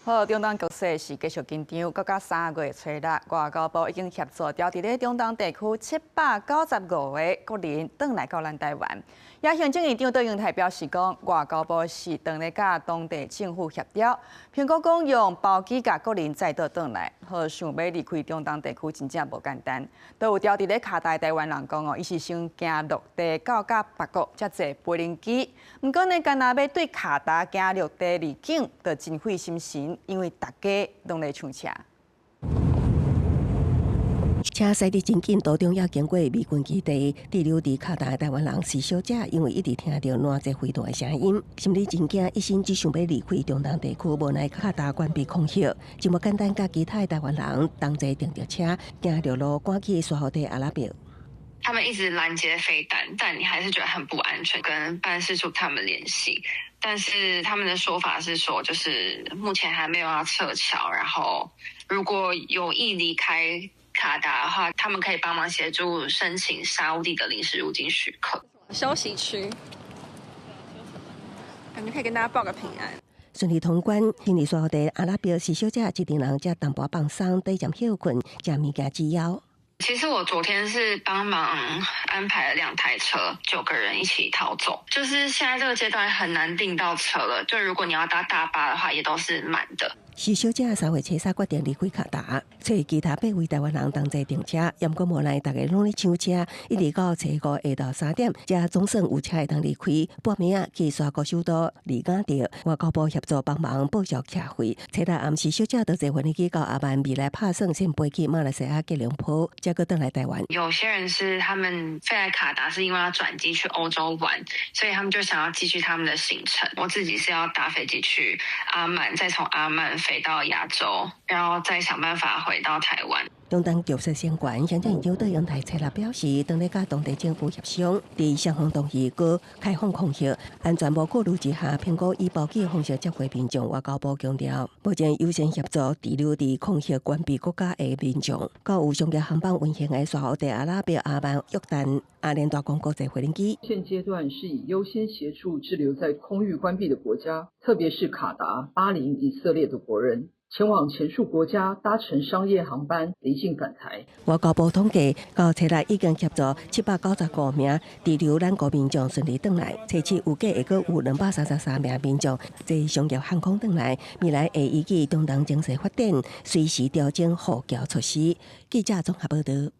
好，中东局势是继续紧张，到3月初六，外交部已经协助调伫咧中东地区795位国人返来到咱台湾。也行政院长杜永泰表示讲，外交部是当咧甲当地政府协调，苹果讲用包机甲国人再度返来，好想要离开中东地区真正无简单。都有调伫咧卡达台湾人讲哦，伊是先行陆地到甲别国才坐飞轮机，毋过呢，干那要对卡达行陆地离境，就真费心神。因为大家拢来抢车，车驶得真紧，途中要经过美军基地，滞留伫卡达的台湾人是小姐，因为一直听到烂只飞弹的声音，心里真惊，一心只想要离开中东地区，无奈卡达关闭空袭，真无简单。甲其他的台湾人同齐停着车，行着路赶去沙河地阿拉伯。他们一直拦截飞弹，但你还是觉得很不安全，跟办事处他们联系。但是他们的说法是说，就是目前还没有要撤侨，然后如果有意离开卡达的话，他们可以帮忙协助申请沙烏地的临时入境许可。休息区，感觉可以跟大家报个平安。顺利通关，今日沙河地阿拉伯是小姐一群人才淡薄放松，在站休困，将物件指腰。其实我昨天是帮忙安排了2台车，9个人一起逃走。就是现在这个阶段很难订到车了，就如果你要搭大巴的话，也都是满的。是小姐3月初3决定离开卡达，找其他8位台湾人同齐停车，也毋过无奈大家拢咧抢车，一直到初5下昼3点，才总算有车会当离开。半暝啊，去沙国首都离港着，外交部协助帮忙报销车费。初六暗时，小姐就坐飞机到阿曼，未来拍算先飞去马来西亚吉隆坡，再个倒来台湾。有些人是他们飞来卡达是因为要转机去欧洲玩，所以他们就想要继续他们的行程。我自己是要搭飞机去阿曼，再从阿曼飞到亚洲，然后再想办法回到台湾。中东局势相关，行政院长杜永泰初六表示，当咧甲当地政府协商，伫双方同意过开放空袭，安全无顾虑之下，苹果以包机方式接回民众。外交部强调，目前优先协助滞留伫空袭关闭国家的民众，到有商业航班运行的沙烏地阿拉伯、阿曼、約旦、阿联大公国坐飞轮机。现阶段是以优先协助滞留在空域关闭的国家，特别是卡达、巴林、以色列的国人。前往前述国家搭乘商业航班离境返台。外交部统计，到初六已经协助795名滞留咱国民众顺利返来，初七有计会阁有233名民众坐商业航空返来。未来会依据中东情势发展，随时调整护侨措施。记者综合报道。